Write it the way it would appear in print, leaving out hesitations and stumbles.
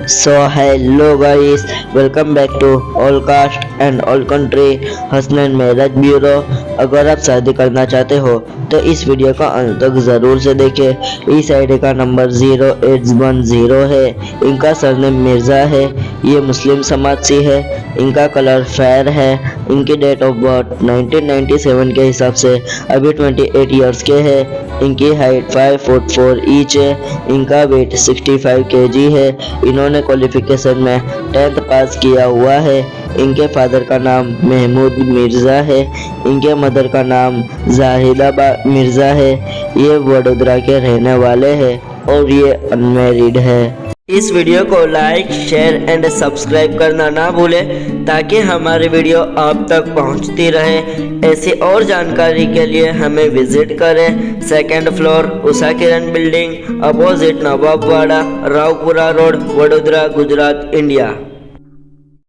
So hello guys, welcome back to All Caste and All Country Hasnain marriage bureau. अगर आप शादी करना चाहते हो तो इस वीडियो का अंत तक ज़रूर से देखें। इस आईडी का नंबर 0810 है। इनका सरनेम मिर्ज़ा है। ये मुस्लिम समाज से है। इनका कलर फेयर है। इनकी डेट ऑफ बर्थ 1997 के हिसाब से अभी 28 इयर्स के है। इनकी हाइट 5 फुट 4 इंच है। इनका वेट 65 kg है। इन्होंने क्वालिफिकेशन में 10th पास किया हुआ है। इनके फादर का नाम महमूद मिर्ज़ा है। इनके मदर का नाम जाहिदा मिर्ज़ा है। ये वडोदरा के रहने वाले हैं और ये अनमैरिड है। इस वीडियो को लाइक शेयर एंड सब्सक्राइब करना ना भूलें ताकि हमारी वीडियो आप तक पहुंचती रहे। ऐसी और जानकारी के लिए हमें विजिट करें। 2nd floor Usha Kiran building, opposite Nawabwada, Raopura road, Vadodara, Gujarat, India.